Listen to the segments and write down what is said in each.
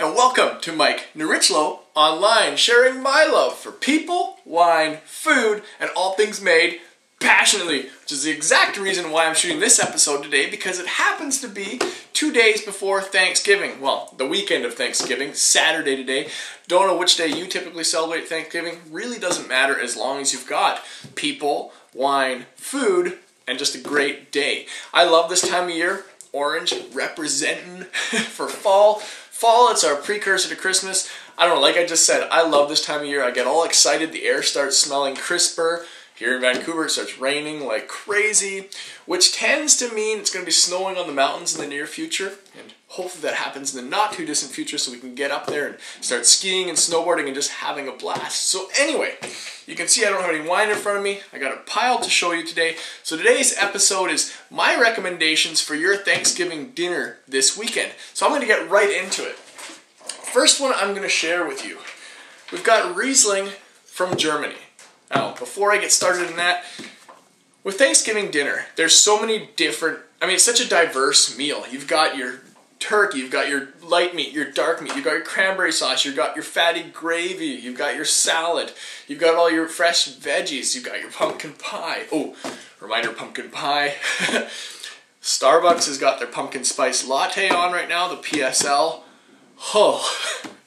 and welcome to Mike Nierychlo online, sharing my love for people, wine, food, and all things made passionately, which is the exact reason why I'm shooting this episode today, because it happens to be 2 days before Thanksgiving. Well, the weekend of Thanksgiving, Saturday today. Don't know which day you typically celebrate Thanksgiving. Really doesn't matter as long as you've got people, wine, food, and just a great day. I love this time of year. Orange representing for fall. Fall, it's our precursor to Christmas. I don't know, like I just said, I love this time of year. I get all excited. The air starts smelling crisper. Here in Vancouver, it starts raining like crazy, which tends to mean it's going to be snowing on the mountains in the near future. And hopefully that happens in the not too distant future so we can get up there and start skiing and snowboarding and just having a blast. So anyway, you can see I don't have any wine in front of me. I got a pile to show you today. So today's episode is my recommendations for your Thanksgiving dinner this weekend. So I'm going to get right into it. First one I'm going to share with you. We've got Riesling from Germany. Now, before I get started in that, with Thanksgiving dinner, there's so many different, it's such a diverse meal. You've got your turkey, you've got your light meat, your dark meat, you've got your cranberry sauce, you've got your fatty gravy, you've got your salad, you've got all your fresh veggies, you've got your pumpkin pie. Oh, reminder, pumpkin pie. Starbucks has got their pumpkin spice latte on right now, the PSL. Oh,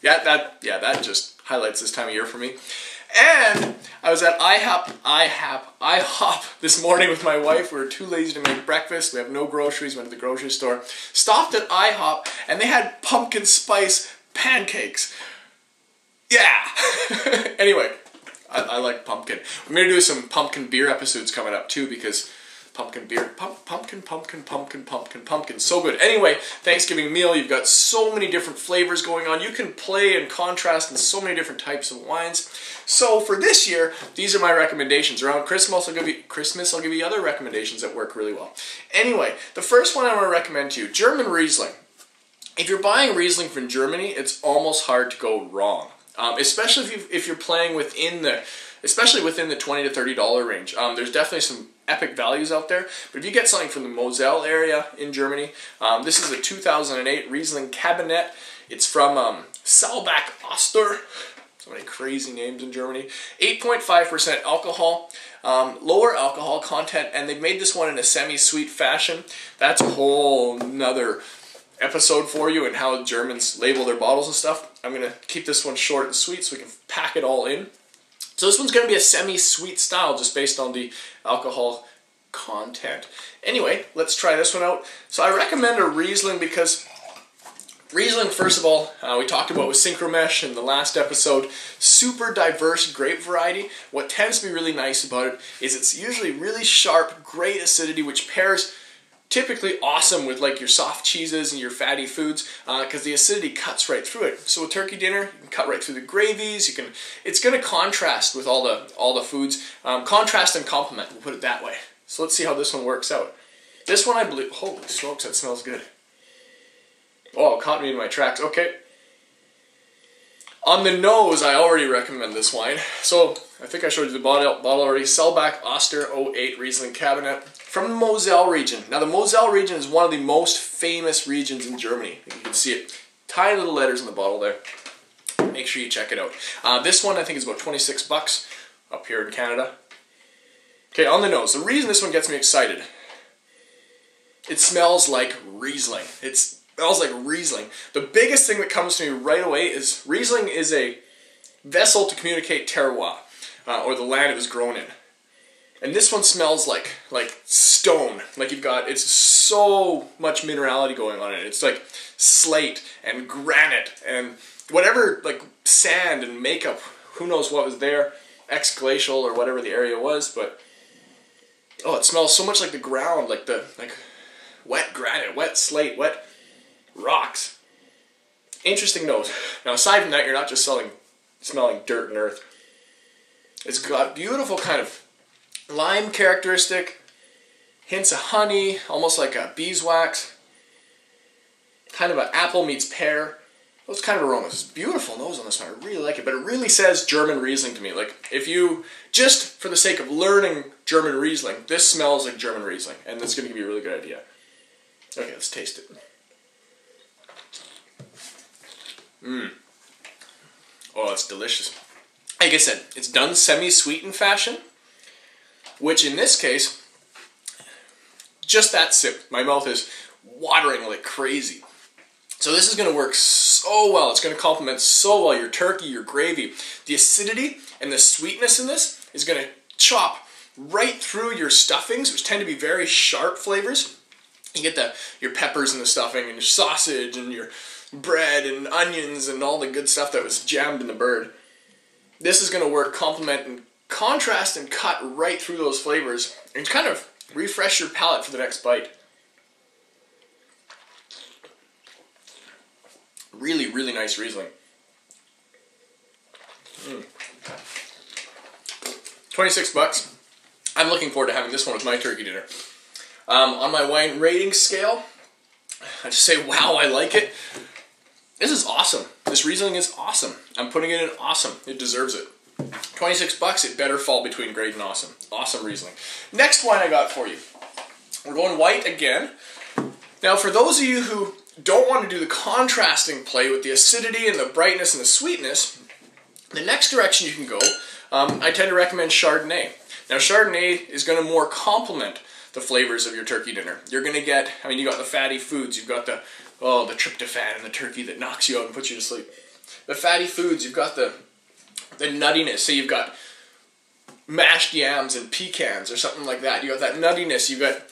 yeah, that just highlights this time of year for me. And I was at IHOP this morning with my wife. We were too lazy to make breakfast. We have no groceries. Went to the grocery store. Stopped at IHOP, and they had pumpkin spice pancakes. Yeah. Anyway, I like pumpkin. We're going to do some pumpkin beer episodes coming up too, because pumpkin beer, pumpkin, so good. Anyway, Thanksgiving meal, you've got so many different flavors going on. You can play and contrast in so many different types of wines. So for this year, these are my recommendations. Around Christmas, I'll give you other recommendations that work really well. Anyway, the first one I want to recommend to you, German Riesling. If you're buying Riesling from Germany, it's almost hard to go wrong. Especially if you're playing within the $20 to $30 range. There's definitely some epic values out there, but if you get something from the Moselle area in Germany, this is a 2008 Riesling Cabinet. It's from Saalbach Oster. So many crazy names in Germany. 8.5% alcohol, lower alcohol content, and they've made this one in a semi-sweet fashion. That's a whole nother episode for you and how Germans label their bottles and stuff. I'm going to keep this one short and sweet so we can pack it all in. So this one's going to be a semi-sweet style just based on the alcohol content. Anyway, let's try this one out. So I recommend a Riesling because Riesling, first of all, we talked about with Synchromesh in the last episode, super diverse grape variety. What tends to be really nice about it is it's usually really sharp, great acidity, which pairs typically awesome with like your soft cheeses and your fatty foods because the acidity cuts right through it. So with turkey dinner, you can cut right through the gravies. It's going to contrast with all the foods. Contrast and complement, we'll put it that way. So let's see how this one works out. This one I believe, holy smokes, that smells good. Oh, it caught me in my tracks. Okay. On the nose, I already recommend this wine. So I think I showed you the bottle already. Saalbach Oster 08 Riesling Cabinet from the Moselle region. Now the Moselle region is one of the most famous regions in Germany. You can see it. Tiny little letters in the bottle there. Make sure you check it out. This one I think is about 26 bucks up here in Canada. Okay, on the nose. The reason this one gets me excited, it smells like Riesling. It smells like Riesling. The biggest thing that comes to me right away is Riesling is a vessel to communicate terroir, or the land it was grown in. And this one smells like stone. Like it's so much minerality going on in it. It's like slate and granite and whatever, like sand and makeup. Who knows what was there, ex-glacial or whatever the area was, but oh, it smells so much like the ground, like wet granite, wet slate, wet rocks. Interesting nose. Now aside from that, you're not just smelling dirt and earth. It's got beautiful kind of lime characteristic, hints of honey, almost like a beeswax, kind of an apple meets pear. Those kind of aromas. It's beautiful nose on this one. I really like it, but it really says German Riesling to me. Like if you, just for the sake of learning German Riesling, this smells like German Riesling, and that's going to give you a really good idea. Okay, let's taste it. Oh, it's delicious. Like I said, it's done semi-sweetened fashion, which in this case, just that sip, my mouth is watering like crazy. So this is going to work so well. It's going to complement so well your turkey, your gravy. The acidity and the sweetness in this is going to chop right through your stuffings, which tend to be very sharp flavors. You get your peppers and the stuffing and your sausage and your bread and onions and all the good stuff that was jammed in the bird. This is going to work, complement and contrast and cut right through those flavors and kind of refresh your palate for the next bite. Really, really nice Riesling. 26 bucks. I'm looking forward to having this one with my turkey dinner. On my wine rating scale, I just say, wow, I like it. This is awesome. This Riesling is awesome. I'm putting it in awesome. It deserves it. 26 bucks, it better fall between great and awesome. Awesome Riesling. Next wine I got for you. We're going white again. Now, for those of you who don't want to do the contrasting play with the acidity and the brightness and the sweetness, the next direction you can go, I tend to recommend Chardonnay. Now, Chardonnay is going to more complement the flavors of your turkey dinner. You're going to get, I mean, you got the fatty foods, you've got the tryptophan in the turkey that knocks you out and puts you to sleep. The fatty foods, you've got the nuttiness, so you've got mashed yams and pecans or something like that. You got that nuttiness, you've got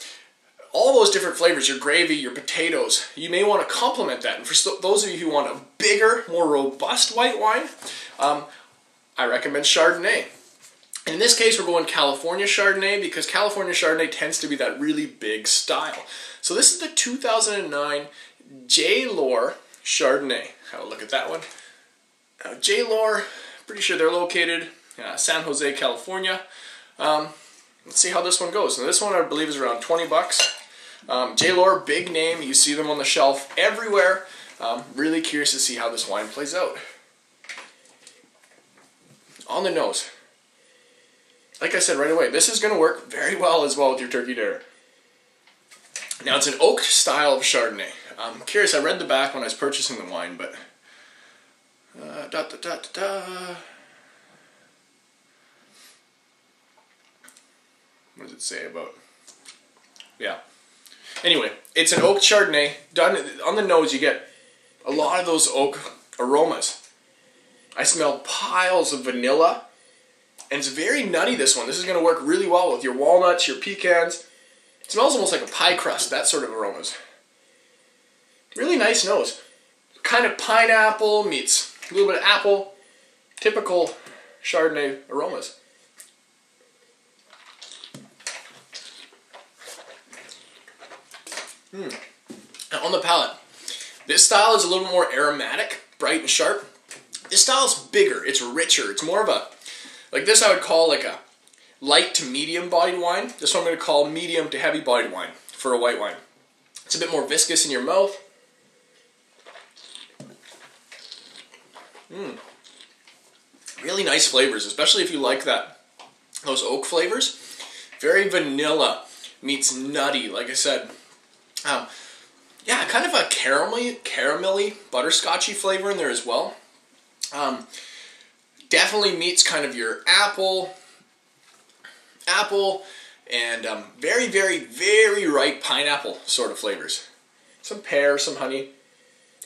all those different flavors, your gravy, your potatoes. You may want to complement that. And for those of you who want a bigger, more robust white wine, I recommend Chardonnay. And in this case, we're going California Chardonnay because California Chardonnay tends to be that really big style. So this is the 2009 J. Lohr Chardonnay. Have a look at that one. J. Lohr, pretty sure they're located San Jose, California. Let's see how this one goes. Now this one I believe is around 20 bucks. J. Lohr, big name. You see them on the shelf everywhere. Really curious to see how this wine plays out. On the nose. Like I said right away, this is going to work very well as well with your turkey dinner. Now it's an oak style of Chardonnay. I'm curious, I read the back when I was purchasing the wine, but... What does it say about... Yeah. Anyway, it's an oak Chardonnay. Done on the nose, you get a lot of those oak aromas. I smell piles of vanilla. And it's very nutty, this one. This is going to work really well with your walnuts, your pecans. It smells almost like a pie crust, that sort of aromas. Really nice nose. Kind of pineapple meets a little bit of apple. Typical Chardonnay aromas. Now on the palate, this style is a little more aromatic, bright and sharp. This style is bigger, it's richer, it's more of a... Like this I would call like a light to medium bodied wine. This one I'm going to call medium to heavy bodied wine for a white wine. It's a bit more viscous in your mouth. Really nice flavors, especially if you like those oak flavors. Very vanilla meets nutty, like I said. Yeah, kind of a caramelly, butterscotchy flavor in there as well. Definitely meets kind of your apple, and very, very, very ripe pineapple sort of flavors. Some pear, some honey,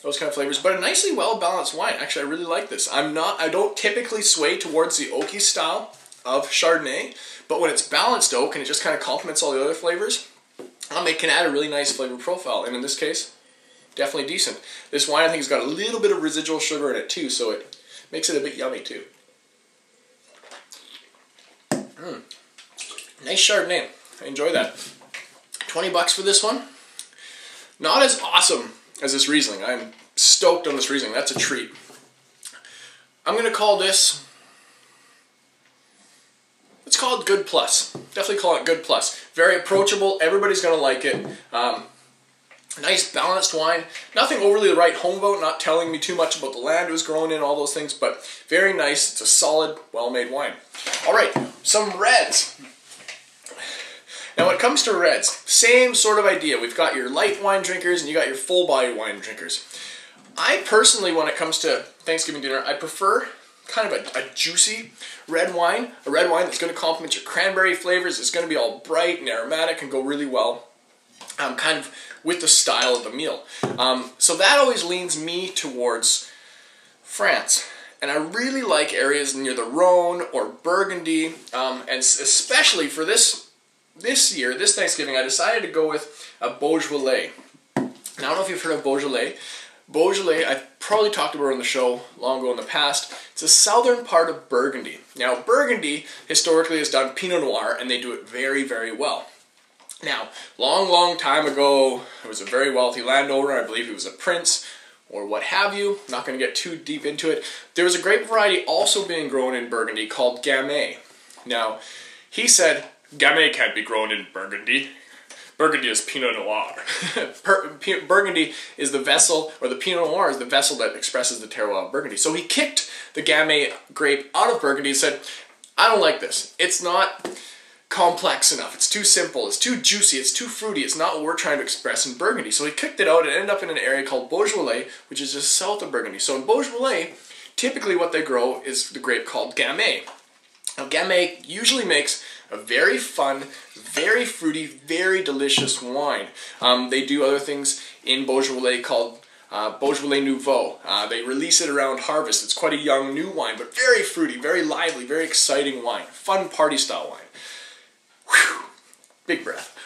those kind of flavors, but a nicely well-balanced wine. Actually, I really like this. I don't typically sway towards the oaky style of Chardonnay, but when it's balanced oak and it just kind of complements all the other flavors, it can add a really nice flavor profile, and in this case, definitely decent. This wine I think has got a little bit of residual sugar in it too, so it makes it a bit yummy too. Nice Chardonnay. I enjoy that. 20 bucks for this one. Not as awesome as this Riesling. I'm stoked on this Riesling. That's a treat. I'm going to call this... Let's call it Good Plus. Definitely call it Good Plus. Very approachable. Everybody's going to like it. Nice balanced wine. Nothing overly to write home about, not telling me too much about the land it was grown in, all those things, but very nice. It's a solid, well-made wine. Alright, some reds. Now when it comes to reds, same sort of idea. We've got your light wine drinkers and you got your full-body wine drinkers. I personally, when it comes to Thanksgiving dinner, I prefer kind of a juicy red wine. A red wine that's going to complement your cranberry flavors. It's going to be all bright and aromatic and go really well kind of with the style of the meal. So that always leans me towards France. And I really like areas near the Rhone or Burgundy, and especially for this year, this Thanksgiving, I decided to go with a Beaujolais. Now, I don't know if you've heard of Beaujolais. Beaujolais, I've probably talked about it on the show long ago in the past. It's a southern part of Burgundy. Now, Burgundy historically has done Pinot Noir, and they do it very, very well. Now, long time ago, there was a very wealthy landowner. I believe he was a prince or what have you. I'm not going to get too deep into it. There was a grape variety also being grown in Burgundy called Gamay. Now, he said, Gamay can't be grown in Burgundy. Burgundy is Pinot Noir. Burgundy is the vessel, or the Pinot Noir is the vessel that expresses the terroir of Burgundy. So he kicked the Gamay grape out of Burgundy and said, I don't like this. It's not complex enough. It's too simple. It's too juicy. It's too fruity. It's not what we're trying to express in Burgundy. So he kicked it out and ended up in an area called Beaujolais, which is just south of Burgundy. So in Beaujolais, typically what they grow is the grape called Gamay. Now Gamay usually makes a very fun, very fruity, very delicious wine. They do other things in Beaujolais called Beaujolais Nouveau. They release it around harvest. It's quite a young new wine, but very fruity, very lively, very exciting wine. Fun party style wine. Whew. Big breath.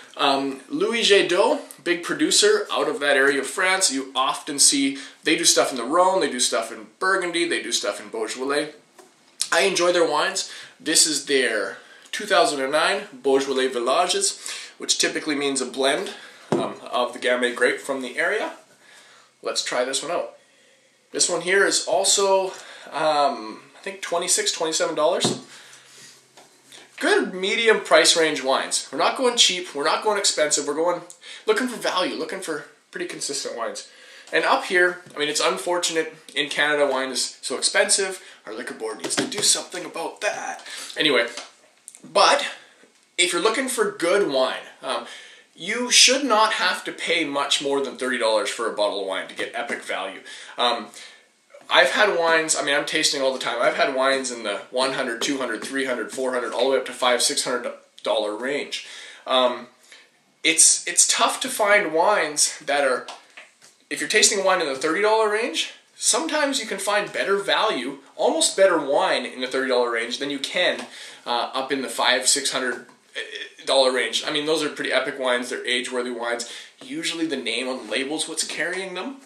Louis Jadot, big producer out of that area of France. You often see, they do stuff in the Rhone, they do stuff in Burgundy, they do stuff in Beaujolais. I enjoy their wines. This is their 2009 Beaujolais Villages, which typically means a blend of the Gamay grape from the area. Let's try this one out. This one here is also, I think $26, $27. Good medium price range wines. We're not going cheap, we're not going expensive, we're going looking for value, looking for pretty consistent wines. And up here, I mean, it's unfortunate in Canada wine is so expensive. Our liquor board needs to do something about that. Anyway, but if you're looking for good wine, you should not have to pay much more than $30 for a bottle of wine to get epic value. I've had wines, I mean, I'm tasting all the time. I've had wines in the $100, $200, $300, $400, all the way up to $500, $600 range. It's tough to find wines that are, if you're tasting wine in the $30 range, sometimes you can find better value, almost better wine in the $30 range than you can up in the $500, $600 range. I mean, those are pretty epic wines. They're age-worthy wines. Usually the name on the label is what's carrying them.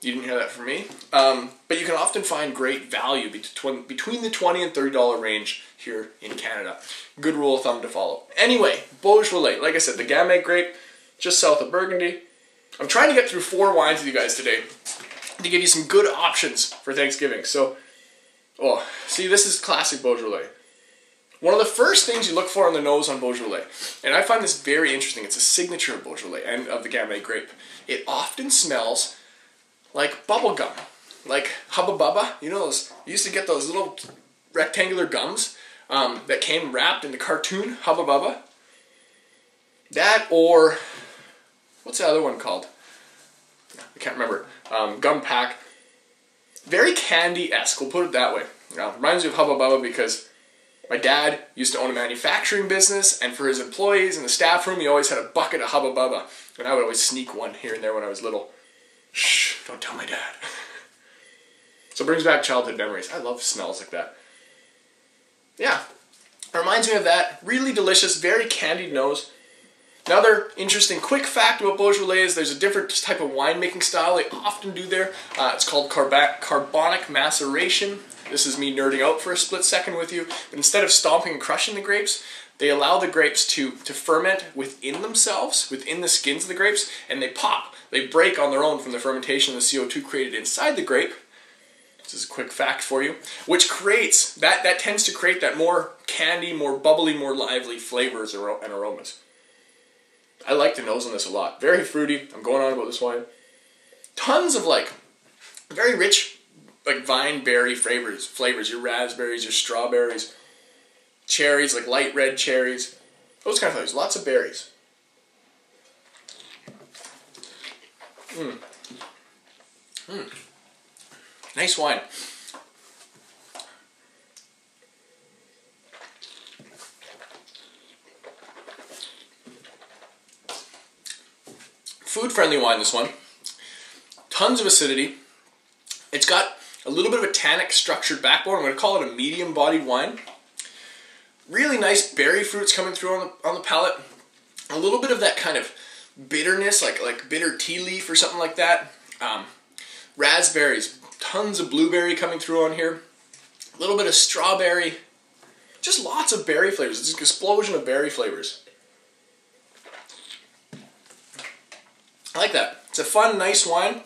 You didn't hear that from me. But you can often find great value between the $20 and $30 range here in Canada. Good rule of thumb to follow. Anyway, Beaujolais. Like I said, the Gamay grape, just south of Burgundy. I'm trying to get through 4 wines with you guys today to give you some good options for Thanksgiving. So, oh, see, this is classic Beaujolais. One of the first things you look for on the nose on Beaujolais, and I find this very interesting, it's a signature of Beaujolais and of the Gamay grape. It often smells like bubble gum, like Hubba Bubba. You know those, you used to get those little rectangular gums that came wrapped in the cartoon Hubba Bubba. That, or what's the other one called? I can't remember. Gum pack. Very candy-esque, we'll put it that way. Reminds me of Hubba Bubba because my dad used to own a manufacturing business, and for his employees in the staff room, he always had a bucket of Hubba Bubba, and I would always sneak one here and there when I was little. Shh, don't tell my dad. So it brings back childhood memories. I love smells like that. Yeah, it reminds me of that. Really delicious, very candied nose. Another interesting quick fact about Beaujolais is there's a different type of winemaking style they often do there. It's called carbonic maceration. This is me nerding out for a split second with you. But instead of stomping and crushing the grapes, they allow the grapes to ferment within themselves, within the skins of the grapes, and they pop. They break on their own from the fermentation of the CO2 created inside the grape. This is a quick fact for you. Which creates, that tends to create that more candy, more bubbly, more lively flavors and aromas. I like the nose on this a lot. Very fruity. I'm going on about this wine. Tons of like, very rich, like vine berry flavors. Your raspberries, your strawberries, cherries, like light red cherries. Those kind of flavors. Lots of berries. Nice wine. Food-friendly wine, this one. Tons of acidity. It's got a little bit of a tannic structured backbone. I'm going to call it a medium-bodied wine. Really nice berry fruits coming through on the palate. A little bit of that kind of bitterness, like bitter tea leaf or something like that. Raspberries, tons of blueberry coming through on here. A little bit of strawberry. Just lots of berry flavors. It's an explosion of berry flavors. I like that. It's a fun, nice wine.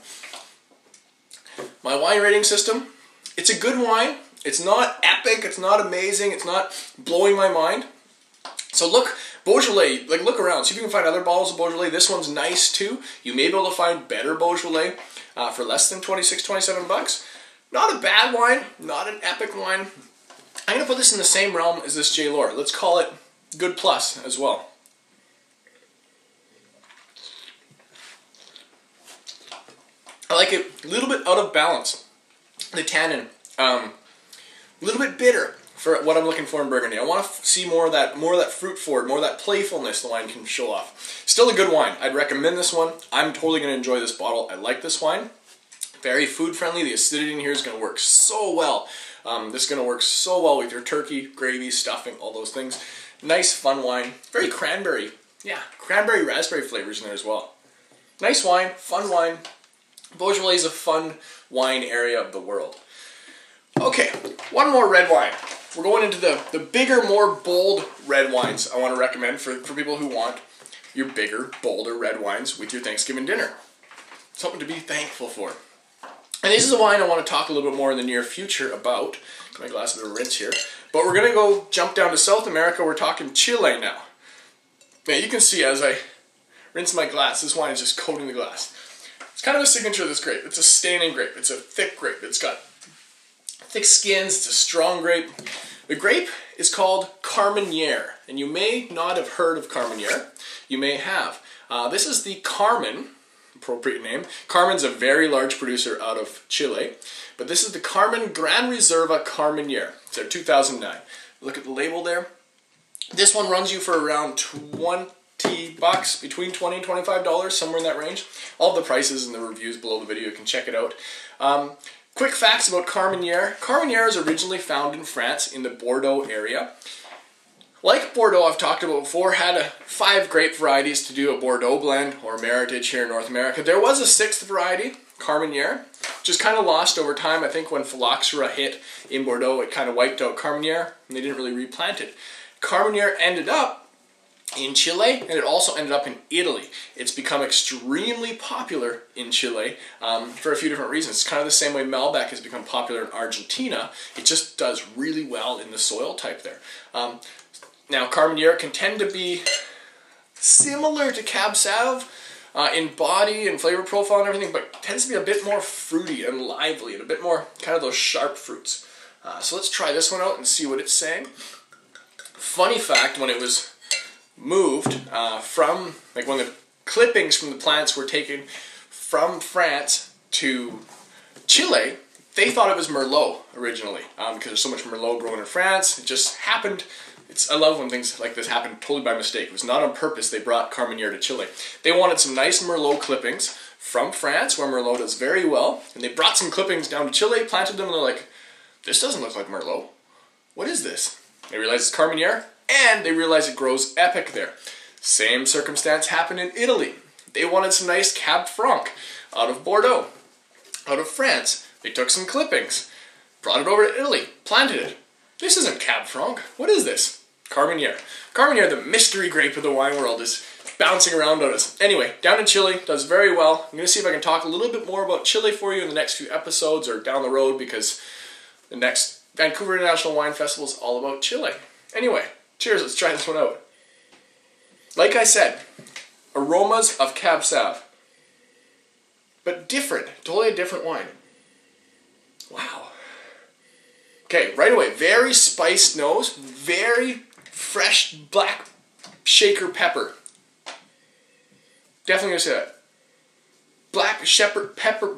My wine rating system, it's a good wine. It's not epic, it's not amazing, it's not blowing my mind. So look, Beaujolais, like look around, see if you can find other bottles of Beaujolais. This one's nice too. You may be able to find better Beaujolais for less than 26, 27 bucks. Not a bad wine, not an epic wine. I'm gonna put this in the same realm as this J. Lohr. Let's call it good plus as well. I like it a little bit out of balance. The tannin, a little bit bitter for what I'm looking for in Burgundy. I want to see more of that fruit forward, more of that playfulness the wine can show off. Still a good wine. I'd recommend this one. I'm totally going to enjoy this bottle. I like this wine. Very food friendly. The acidity in here is going to work so well. This is going to work so well with your turkey, gravy, stuffing, all those things. Nice, fun wine. Very cranberry. Yeah, cranberry, raspberry flavors in there as well. Nice wine, fun wine. Beaujolais is a fun wine area of the world. Okay, one more red wine. We're going into the bigger, more bold red wines I want to recommend for people who want your bigger, bolder red wines with your Thanksgiving dinner. Something to be thankful for. And this is a wine I want to talk a little bit more in the near future about. Get my glass of a rinse here. But we're going to go jump down to South America. We're talking Chile now. Now you can see as I rinse my glass, this wine is just coating the glass. It's kind of a signature of this grape. It's a staining grape. It's a thick grape. It's got thick skins. It's a strong grape. The grape is called Carmenere, and you may not have heard of Carmenere. You may have. This is the Carmen, appropriate name. Carmen's a very large producer out of Chile, but this is the Carmen Gran Reserva Carmenere. It's a 2009. Look at the label there. This one runs you for around 20 bucks, between $20 and $25, somewhere in that range. All the prices and the reviews below the video, you can check it out. Quick facts about Carmenere. Carmenere is originally found in France in the Bordeaux area. Like Bordeaux, I've talked about before, had 5 grape varieties to do a Bordeaux blend or Meritage here in North America. There was a 6th variety, Carmenere, just kind of lost over time. I think when phylloxera hit in Bordeaux, it kind of wiped out Carmenere, and they didn't really replant it. Carmenere ended up in Chile, and it also ended up in Italy. It's become extremely popular in Chile for a few different reasons. It's kind of the same way Malbec has become popular in Argentina. It just does really well in the soil type there. Now, Carmenere can tend to be similar to Cab Sauv in body and flavor profile and everything, but tends to be a bit more fruity and lively and a bit more kind of those sharp fruits. So let's try this one out and see what it's saying. Funny fact, when it was moved from, like when the clippings from the plants were taken from France to Chile, they thought it was Merlot originally because there's so much Merlot growing in France. It just happened. I love when things like this happen totally by mistake. It was not on purpose they brought Carmenere to Chile. They wanted some nice Merlot clippings from France, where Merlot does very well, and they brought some clippings down to Chile, planted them, and they're like, this doesn't look like Merlot. What is this? They realized it's Carmenere, and they realize it grows epic there. Same circumstance happened in Italy. They wanted some nice Cab Franc out of Bordeaux, out of France. They took some clippings, brought it over to Italy, planted it. This isn't Cab Franc. What is this? Carmenere. Carmenere, the mystery grape of the wine world, is bouncing around on us. Anyway, down in Chile, does very well. I'm going to see if I can talk a little bit more about Chile for you in the next few episodes or down the road, because the next Vancouver International Wine Festival is all about Chile. Anyway, cheers, let's try this one out. Like I said, aromas of Cab Sauv, but different, totally a different wine. Wow. Okay, right away, very spiced nose, very fresh black shaker pepper. Definitely gonna say that. black shepherd pepper,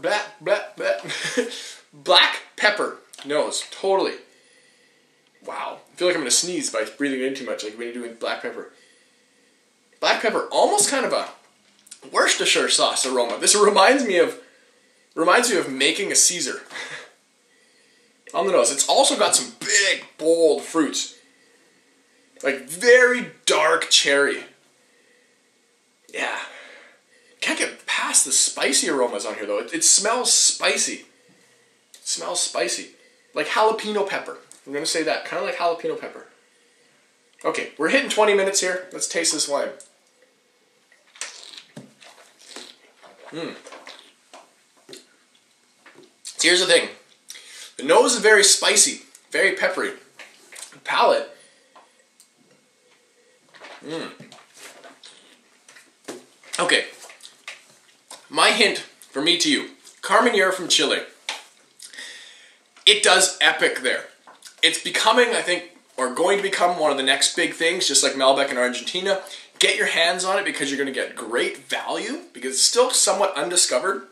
black pepper nose, totally. Wow, I feel like I'm gonna sneeze by breathing it in too much, like when you're doing black pepper. Black pepper, almost kind of a Worcestershire sauce aroma. This reminds me of making a Caesar. On the nose, it's also got some big, bold fruits, like very dark cherry. Yeah, can't get past the spicy aromas on here though. It smells spicy. It smells spicy, like jalapeno pepper. I'm gonna say that, kind of like jalapeno pepper. Okay, we're hitting 20 minutes here. Let's taste this wine. So here's the thing. The nose is very spicy, very peppery. The palate. Okay. My hint from me to you. Carmenere from Chile. It does epic there. It's becoming, I think, or going to become one of the next big things, just like Malbec in Argentina. Get your hands on it because you're going to get great value because it's still somewhat undiscovered.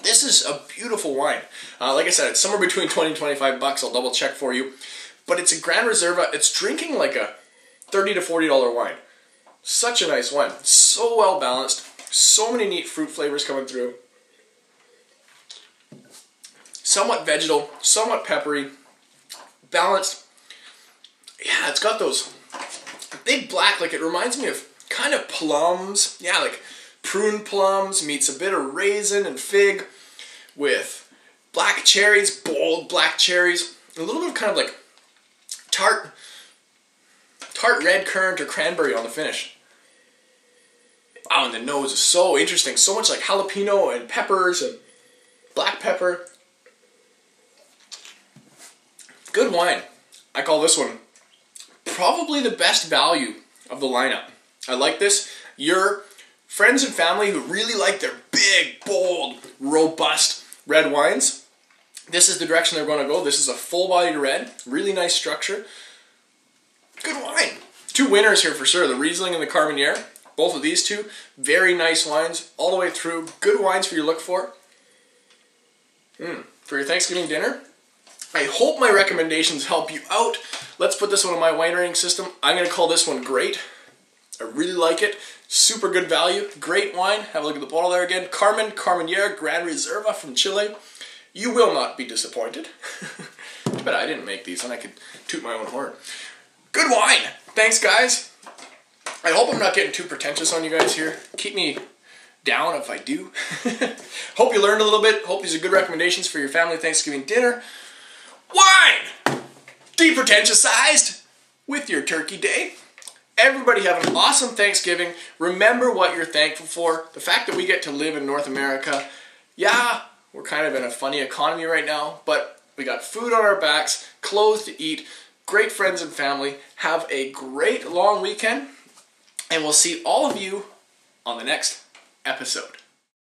This is a beautiful wine. Like I said, it's somewhere between 20 and 25 bucks. I'll double check for you. But it's a Gran Reserva. It's drinking like a $30 to $40 wine. Such a nice wine. So well balanced. So many neat fruit flavors coming through. Somewhat vegetal, somewhat peppery, balanced. Yeah, it's got those big black, like it reminds me of kind of plums. Yeah, like prune plums meets a bit of raisin and fig with black cherries, bold black cherries. A little bit of kind of like tart red currant or cranberry on the finish. Wow, and the nose is so interesting. So much like jalapeno and peppers and black pepper. Good wine. I call this one probably the best value of the lineup. I like this. Your friends and family who really like their big, bold, robust red wines, this is the direction they're going to go. This is a full-bodied red. Really nice structure. Good wine. Two winners here for sure. The Riesling and the Carmenere. Both of these two. Very nice wines all the way through. Good wines for you to look for. For your Thanksgiving dinner. I hope my recommendations help you out. Let's put this one in my wine rating system. I'm going to call this one great. I really like it. Super good value. Great wine. Have a look at the bottle there again. Carmenere Gran Reserva from Chile. You will not be disappointed. But I didn't make these and I could toot my own horn. Good wine. Thanks, guys. I hope I'm not getting too pretentious on you guys here. Keep me down if I do. Hope you learned a little bit. Hope these are good recommendations for your family Thanksgiving dinner. Wine! Depretentious-sized with your turkey day. Everybody have an awesome Thanksgiving. Remember what you're thankful for. The fact that we get to live in North America. Yeah, we're kind of in a funny economy right now, but we got food on our backs, clothes to eat, great friends and family. Have a great long weekend, and we'll see all of you on the next episode.